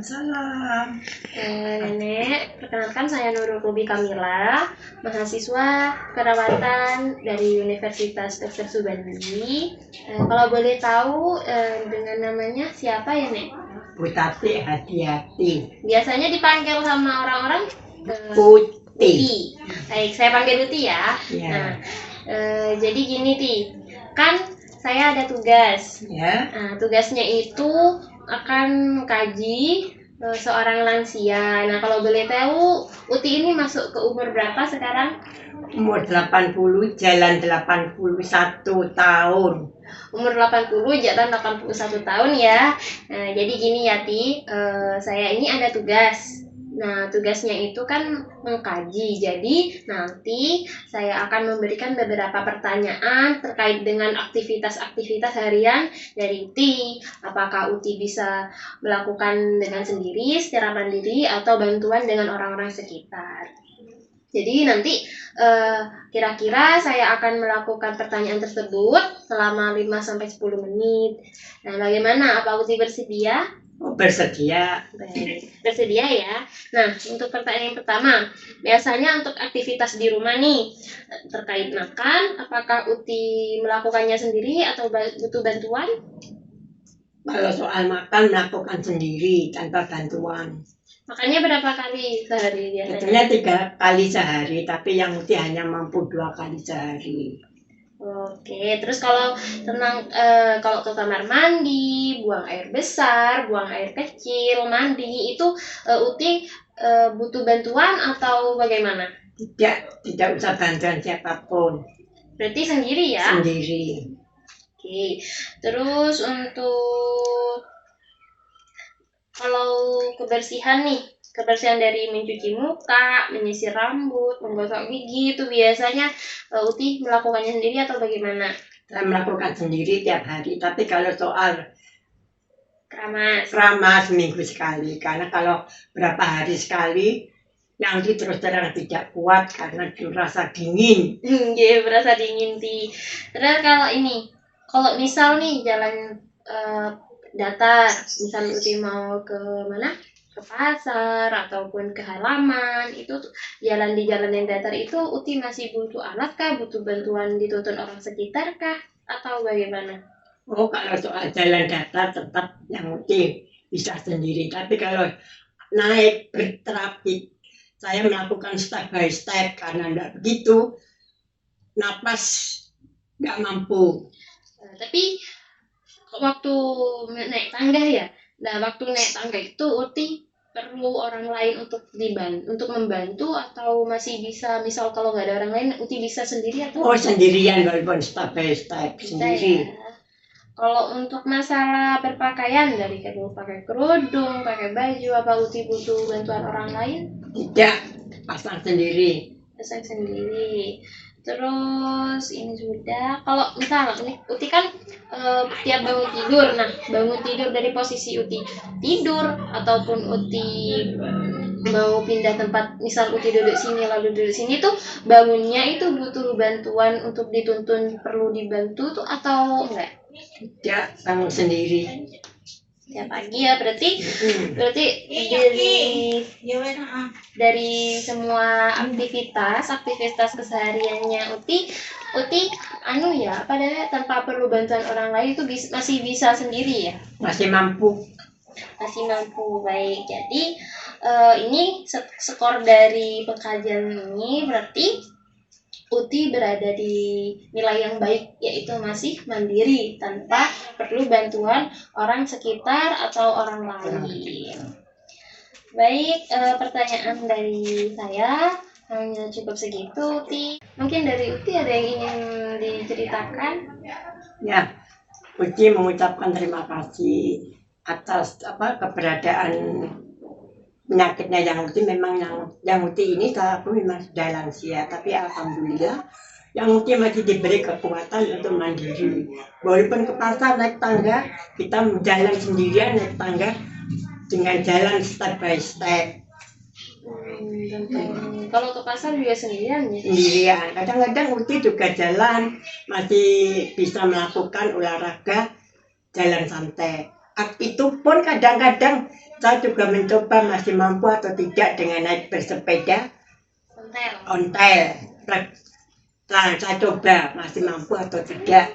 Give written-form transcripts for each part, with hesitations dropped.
Waalaikumsalam. Nenek, perkenalkan saya Nurul Ruby Kamila, mahasiswa perawatan dari Universitas Dr. Subandi. Kalau boleh tahu dengan namanya siapa ya, Nek? Bu Tati hati-hati. Biasanya dipanggil sama orang-orang Putih. Uti. Baik, saya panggil Uti ya. Ya. Nah, jadi gini, Ti. Kan saya ada tugas. Ya. Nah, tugasnya itu akan kaji seorang lansia. Nah, kalau boleh tahu, Uti ini masuk ke umur berapa sekarang? Umur 80, jalan 81 tahun. Umur 80, jalan 81 tahun ya. Nah, jadi gini ya, Ti. Saya ini ada tugas. Nah, tugasnya itu kan mengkaji. Jadi, nanti saya akan memberikan beberapa pertanyaan terkait dengan aktivitas-aktivitas harian dari Uti. Apakah Uti bisa melakukan dengan sendiri, secara mandiri, atau bantuan dengan orang-orang sekitar. Jadi nanti kira-kira saya akan melakukan pertanyaan tersebut selama 5-10 menit. Nah, bagaimana? Apa Uti bersedia? Oh, bersedia. Baik, bersedia ya. Nah, untuk pertanyaan yang pertama, biasanya untuk aktivitas di rumah nih, terkait makan, apakah Uti melakukannya sendiri atau butuh bantuan? Kalau soal makan melakukan sendiri tanpa bantuan. Makannya berapa kali sehari biasanya? Sebetulnya 3 kali sehari, tapi yang Uti hanya mampu 2 kali sehari. Oke, terus kalau kalau ke kamar mandi, buang air besar, buang air kecil, mandi itu Uti butuh bantuan atau bagaimana? Tidak usah bantuan siapapun. Berarti sendiri ya? Sendiri. Oke, terus untuk kalau kebersihan nih, kebersihan dari mencuci muka, menyisir rambut, menggosok gigi itu biasanya Uti melakukannya sendiri atau bagaimana? Saya melakukan sendiri tiap hari, tapi kalau soal Keramas seminggu sekali, karena kalau berapa hari sekali yang terus terang tidak kuat karena rasa dingin. Iya, berasa dingin Ti. Terus kalau misal nih jalan datar, misal Uti mau ke mana? Ke pasar ataupun ke halaman, itu jalan di jalan yang datar itu Uti masih butuh alat kah, butuh bantuan dituntun orang sekitar kah, atau bagaimana? Oh, kalau soal jalan datar tetap yang Uti bisa sendiri, tapi kalau naik bertrafik saya melakukan step by step karena tidak begitu napas nggak mampu. Tapi waktu naik tangga ya, nah waktu naik tangga itu Uti perlu orang lain untuk membantu atau masih bisa, misal kalau nggak ada orang lain Uti bisa sendiri atau? Oh, sendirian walaupun step by step sendiri. Ya. Kalau untuk masalah berpakaian, dari pakai kerudung, pakai baju, apa Uti butuh bantuan orang lain? Tidak, pasang sendiri. Pasang sendiri. Terus ini sudah, kalau misal Uti kan tiap bangun tidur, bangun tidur dari posisi Uti tidur ataupun Uti mau pindah tempat, misal Uti duduk sini lalu duduk sini tuh bangunnya itu butuh bantuan untuk dituntun, perlu dibantu tuh atau enggak? Tidak, bangun sendiri. Ya pagi ya, berarti dari semua aktivitas kesehariannya Uti tanpa perlu bantuan orang lain itu masih bisa sendiri ya? Masih mampu. Baik. Jadi ini skor dari pengkajian ini berarti Uti berada di nilai yang baik, yaitu masih mandiri tanpa perlu bantuan orang sekitar atau orang lain. Baik, pertanyaan dari saya hanya cukup segitu, Uti. Mungkin dari Uti ada yang ingin diceritakan? Ya, Uti mengucapkan terima kasih atas keberadaan penyakitnya yang Uti. Memang yang Uti ini aku memang sudah lansia, tapi alhamdulillah yang Uti masih diberi kekuatan untuk mandiri. Walaupun ke pasar naik tangga, kita jalan sendirian naik tangga dengan jalan step by step. Kalau ke pasar juga sendirian ya? Sendirian. Kadang-kadang Uti juga jalan, masih bisa melakukan olahraga jalan santai. Itu pun kadang-kadang saya juga mencoba masih mampu atau tidak dengan naik bersepeda Ontel. ontel. Nah, saya coba masih mampu atau tidak.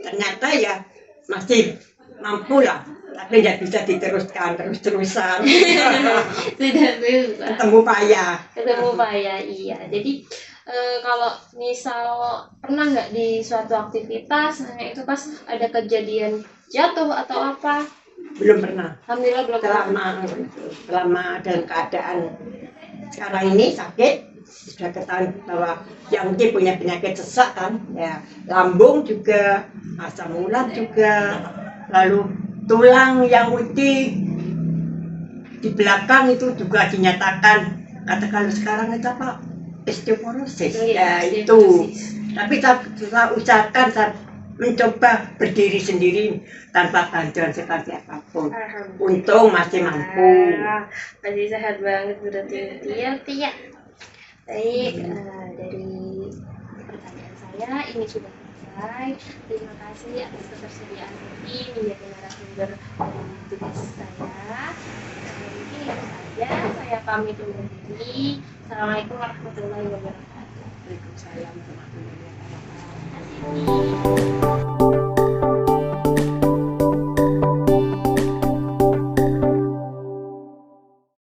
Ternyata ya masih mampu lah, tapi tidak bisa diteruskan terus-terusan. Tidak bisa. Ketemu payah. Ketemu payah, iya. Jadi kalau misal pernah nggak di suatu aktivitas, nah itu pas ada kejadian jatuh atau apa? Belum pernah. Alhamdulillah belum pernah. Selama dalam keadaan sekarang ini sakit, sudah ketahui bahwa yang mungkin punya penyakit sesak kan, ya lambung juga, asam urat juga, lalu tulang yang uti di belakang itu juga dinyatakan, katakan sekarang itu apa, osteoporosis, ya itu. Tapi saya usahakan, saya mencoba berdiri sendiri tanpa bantuan seperti apapun. Untung masih mampu. Masih sehat banget berarti ya, Tia. Baik, dari pertanyaan saya ini sudah selesai. Terima kasih atas ketersediaan ini menjadi narasumber tugas saya. Mungkin itu saja. Saya pamit undur diri. Assalamualaikum warahmatullahi wabarakatuh. Waalaikumsalam warahmatullahi wabarakatuh. Terima kasih.